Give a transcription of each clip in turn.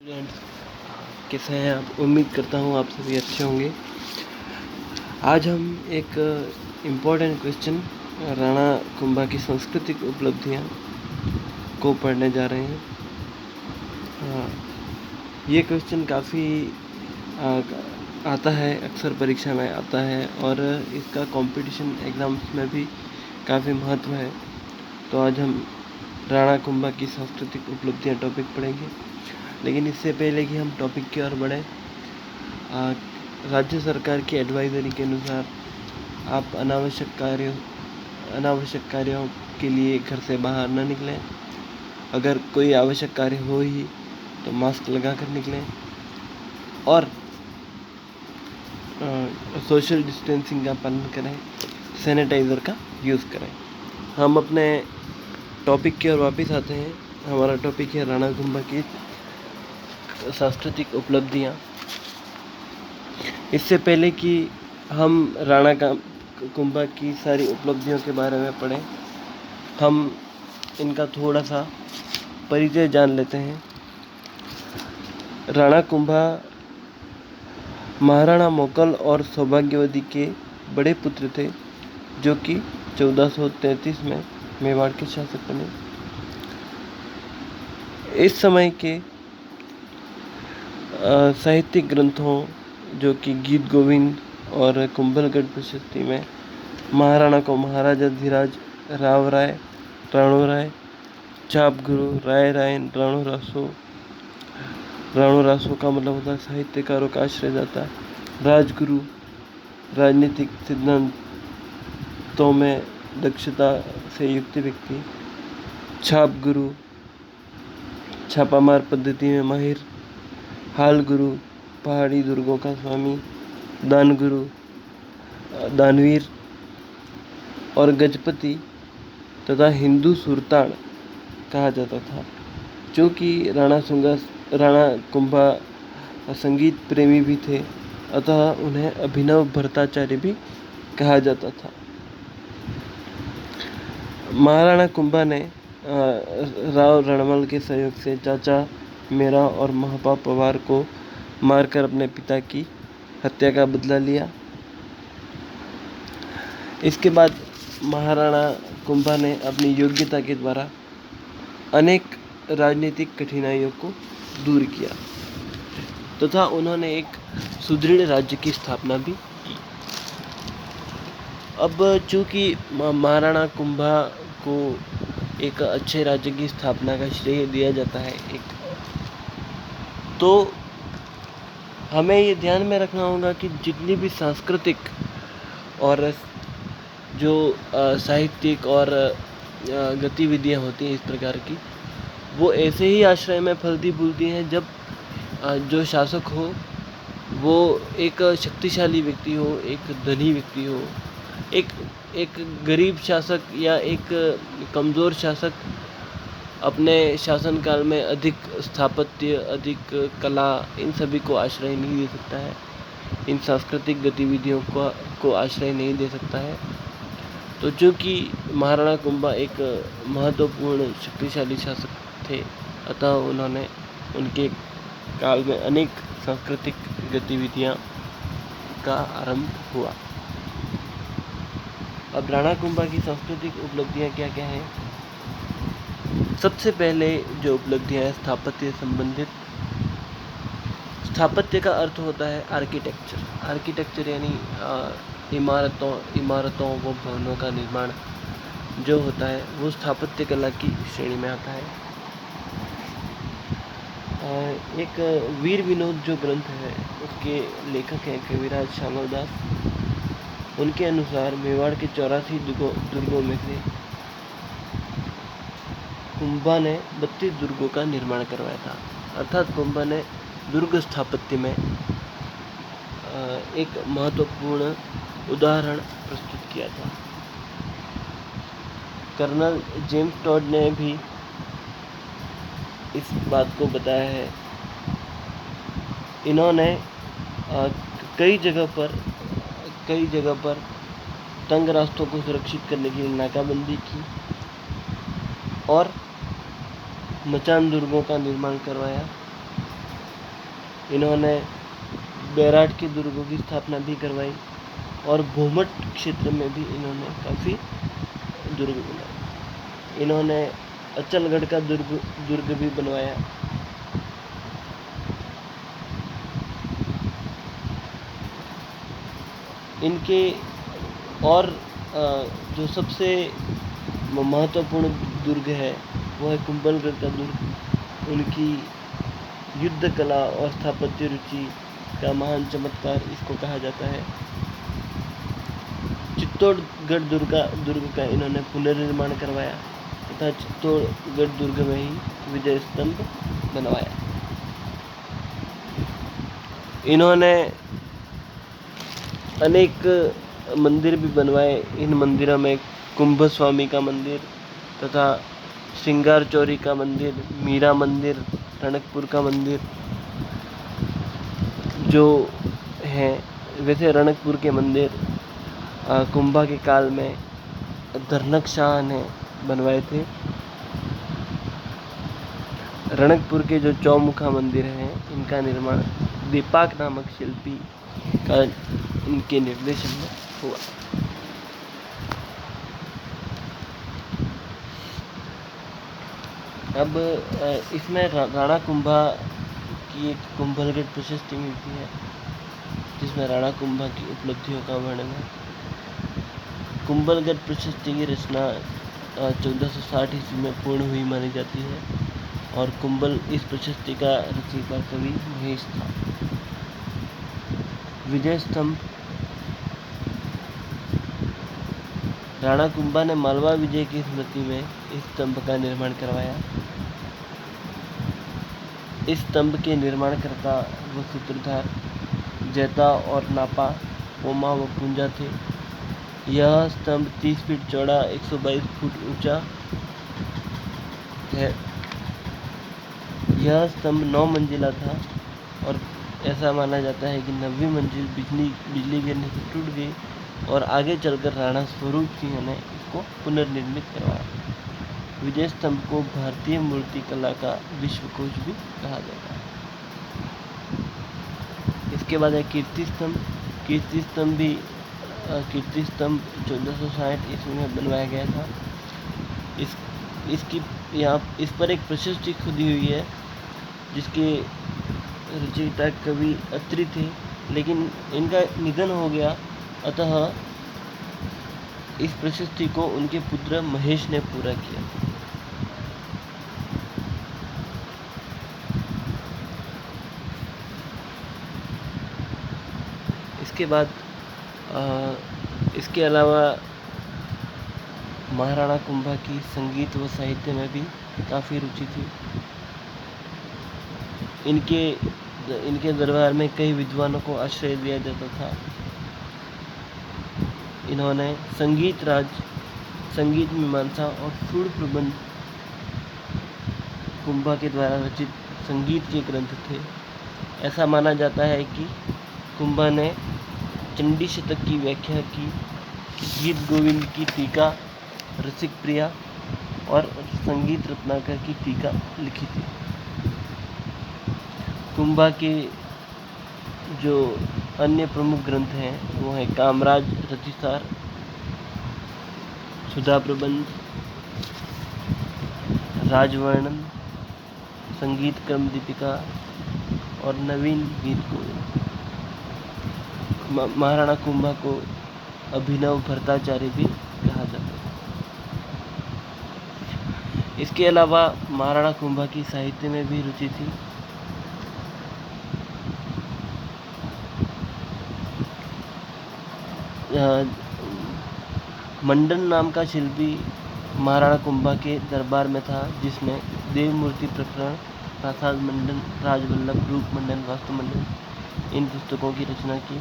Students, कैसे हैं आप? उम्मीद करता हूँ आप सभी अच्छे होंगे। आज हम एक इम्पोर्टेंट क्वेश्चन राणा कुंभा की सांस्कृतिक उपलब्धियाँ को पढ़ने जा रहे हैं। ये क्वेश्चन काफ़ी आता है, अक्सर परीक्षा में आता है और इसका कंपटीशन एग्ज़ाम्स में भी काफ़ी महत्व है। तो आज हम राणा कुंभा की सांस्कृतिक उपलब्धियाँ टॉपिक पढ़ेंगे। लेकिन इससे पहले कि हम टॉपिक की ओर बढ़ें, राज्य सरकार की एडवाइजरी के अनुसार आप अनावश्यक कार्यों के लिए घर से बाहर न निकलें। अगर कोई आवश्यक कार्य हो ही तो मास्क लगा कर निकलें और सोशल डिस्टेंसिंग का पालन करें, सैनिटाइज़र का यूज़ करें। हम अपने टॉपिक की ओर वापस आते हैं। हमारा टॉपिक है राणा कुंभा की सांस्कृतिक उपलब्धियाँ। इससे पहले कि हम राणा कुंभा की सारी उपलब्धियों के बारे में पढ़ें, हम इनका थोड़ा सा परिचय जान लेते हैं। राणा कुंभा महाराणा मोकल और सौभाग्यवती के बड़े पुत्र थे, जो कि 1433 में मेवाड़ के शासक बने। इस समय के साहित्यिक ग्रंथों, जो कि गीत गोविंद और कुंभलगढ़ प्रशस्ति में महाराणा को महाराजा धीराज राव राय, राणो राय, चाप गुरु, राय रायन, राणो रासो का मतलब होता है साहित्यकारों का आश्रयदाता, राजगुरु, राजनीतिक सिद्धांतों में दक्षता से युक्त व्यक्ति, छाप गुरु, छापामार पद्धति में माहिर, हाल गुरु, पहाड़ी दुर्गों का स्वामी, दान गुरु, दानवीर और गजपति तथा हिंदू सुरताड़ कहा जाता था। चूँकि राणा कुंभा संगीत प्रेमी भी थे, अतः उन्हें अभिनव भट्टाचार्य भी कहा जाता था। महाराणा कुंभा ने राव रणमल के सहयोग से चाचा मेरा और महापा पवार को मारकर अपने पिता की हत्या का बदला लिया। इसके बाद महाराणा कुंभा ने अपनी योग्यता के द्वारा अनेक राजनीतिक कठिनाइयों को दूर किया तथा उन्होंने एक सुदृढ़ राज्य की स्थापना भी की। अब चूँकि महाराणा कुंभा को एक अच्छे राज्य की स्थापना का श्रेय दिया जाता है, तो हमें ये ध्यान में रखना होगा कि जितनी भी सांस्कृतिक और जो साहित्यिक और गतिविधियाँ होती हैं इस प्रकार की, वो ऐसे ही आश्रय में फलती फूलती हैं जब जो शासक हो वो एक शक्तिशाली व्यक्ति हो, एक धनी व्यक्ति हो। एक गरीब शासक या एक कमज़ोर शासक अपने शासनकाल में अधिक स्थापत्य, अधिक कला, इन सभी को आश्रय नहीं दे सकता है, इन सांस्कृतिक गतिविधियों को आश्रय नहीं दे सकता है। तो चूँकि महाराणा कुंभा एक महत्वपूर्ण शक्तिशाली शासक थे, अतः उन्होंने उनके काल में अनेक सांस्कृतिक गतिविधियाँ का आरंभ हुआ। अब राणा कुंभा की सांस्कृतिक उपलब्धियाँ क्या क्या हैं? सबसे पहले जो उपलब्धियाँ हैं स्थापत्य संबंधित। स्थापत्य का अर्थ होता है आर्किटेक्चर यानी इमारतों व भवनों का निर्माण जो होता है वो स्थापत्य कला की श्रेणी में आता है। एक वीर विनोद जो ग्रंथ है उसके लेखक हैं कविराज श्यामल दास। उनके अनुसार मेवाड़ के 84 दुर्गों में से कुंभा ने 32 दुर्गों का निर्माण करवाया था। अर्थात कुंभा ने दुर्ग स्थापत्य में एक महत्वपूर्ण उदाहरण प्रस्तुत किया था। कर्नल जेम्स टॉड ने भी इस बात को बताया है। इन्होंने कई जगह पर तंग रास्तों को सुरक्षित करने के लिए नाकाबंदी की और मचान दुर्गों का निर्माण करवाया। इन्होंने बेराट के दुर्गों की स्थापना भी करवाई और भोमट क्षेत्र में भी इन्होंने काफ़ी दुर्ग बनाए। इन्होंने अचलगढ़ का दुर्ग भी बनवाया। इनके और जो सबसे महत्वपूर्ण दुर्ग है वो है कुंभलगढ़ का दुर्ग। उनकी युद्ध कला और स्थापत्य रुचि का महान चमत्कार इसको कहा जाता है। चित्तौड़गढ़ दुर्ग का इन्होंने पुनर्निर्माण करवाया तथा चित्तौड़गढ़ दुर्ग में ही विजय स्तंभ बनवाया। इन्होंने अनेक मंदिर भी बनवाए। इन मंदिरों में कुंभ स्वामी का मंदिर तथा श्रृंगार चौरी का मंदिर, मीरा मंदिर, रणकपुर का मंदिर जो है। वैसे रणकपुर के मंदिर कुंभा के काल में धरनक शाह ने बनवाए थे। रणकपुर के जो चौमुखा मंदिर हैं इनका निर्माण दीपाक नामक शिल्पी का इनके निर्देशन में हुआ। अब इसमें राणा कुंभा की एक कुंभलगढ़ प्रशस्ति मिलती है जिसमें राणा कुंभा की उपलब्धियों का वर्णन है। कुंभलगढ़ प्रशस्ति की रचना 1460 ईस्वी में पूर्ण हुई मानी जाती है और इस प्रशस्ति का रचयिता कवि महेश था। विजय स्तंभ राणा कुंभा ने मालवा विजय की स्मृति में इस स्तंभ का निर्माण करवाया। इस स्तंभ के निर्माणकर्ता व सूत्रधार जैता और नापा, पोमा व पुंजा थे। यह स्तंभ 30 फीट चौड़ा 122 फुट ऊंचा है। यह स्तंभ 9 मंजिला था और ऐसा माना जाता है कि 9वीं मंजिल बिजली गिरने से टूट गई और आगे चलकर राणा स्वरूप सिंह ने इसको पुनर्निर्मित करवाया। विजय स्तंभ को भारतीय मूर्ति कला का विश्वकोश भी कहा जाता है। इसके बाद है कीर्ति स्तंभ। कीर्ति स्तंभ 1460 ईस्वी में बनवाया गया था। इस पर एक प्रशस्ति खुदी हुई है जिसके रचयिता कवि अत्रि थे, लेकिन इनका निधन हो गया, अतः इस प्रशस्ति को उनके पुत्र महेश ने पूरा किया। इसके बाद इसके अलावा महाराणा कुंभा की संगीत व साहित्य में भी काफ़ी रुचि थी। इनके दरबार में कई विद्वानों को आश्रय दिया जाता था। इन्होंने संगीत मीमांसा और सुर प्रबंध कुंभा के द्वारा रचित संगीत के ग्रंथ थे। ऐसा माना जाता है कि कुंभा ने चंडी शतक की व्याख्या की, गीत गोविंद की टीका, रसिक प्रिया और संगीत रत्नाकर की टीका लिखी थी। कुंभा के जो अन्य प्रमुख ग्रंथ हैं वो है कामराज रतिसार, सुधा प्रबंध, राजवर्णन, संगीत क्रम दीपिका और नवीन गीत गोविंद। महाराणा कुंभा को अभिनव भट्टाचार्य भी कहा जाता है। इसके अलावा महाराणा कुंभा की साहित्य में भी रुचि थी। मंडन नाम का शिल्पी महाराणा कुंभा के दरबार में था, जिसने देव मूर्ति प्रकरण, प्रासाद मंडन, राजवल्लभ, रूप मंडन, वास्तु मंडन इन पुस्तकों की रचना की।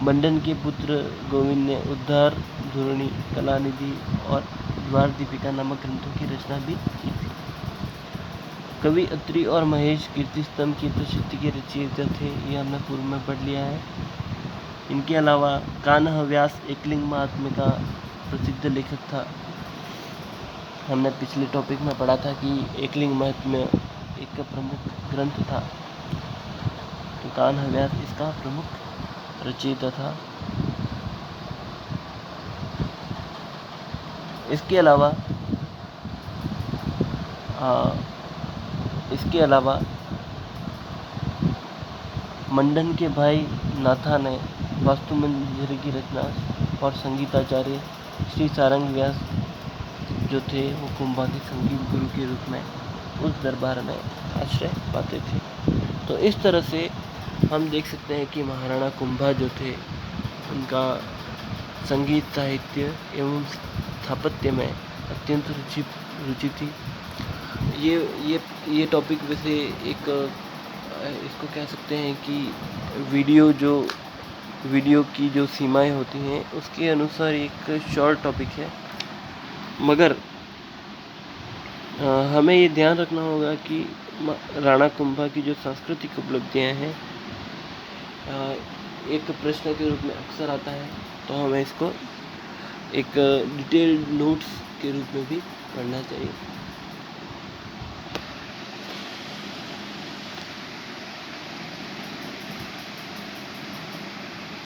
मंडन के पुत्र गोविंद ने उद्धार, धूर्णी, कलानिधि और द्वार दीपिका नामक ग्रंथों की रचना भी की थी। कवि अत्रि और महेश कीर्ति स्तंभ की प्रसिद्धि के रचयिता थे, यह हमने पूर्व में पढ़ लिया है। इनके अलावा कान्ह व्यास एकलिंग महात्म्य का प्रसिद्ध लेखक था। हमने पिछले टॉपिक में पढ़ा था कि एकलिंग महात्म्य एक प्रमुख ग्रंथ था। तो कान्हा व्यास इसका प्रमुख रचयिता था। इसके अलावा मंडन के भाई नाथा ने वास्तु मंजरी की रचना और संगीताचार्य श्री सारंग व्यास जो थे वो कुंभा के संगीत गुरु के रूप में उस दरबार में आश्रय पाते थे। तो इस तरह से हम देख सकते हैं कि महाराणा कुंभा जो थे उनका संगीत साहित्य एवं स्थापत्य में अत्यंत रुचि थी। ये टॉपिक वैसे एक इसको कह सकते हैं कि वीडियो की जो सीमाएं होती हैं उसके अनुसार एक शॉर्ट टॉपिक है, मगर हमें ये ध्यान रखना होगा कि राणा कुंभा की जो सांस्कृतिक उपलब्धियां हैं एक प्रश्न के रूप में अक्सर आता है, तो हमें इसको एक डिटेल्ड नोट्स के रूप में भी पढ़ना चाहिए।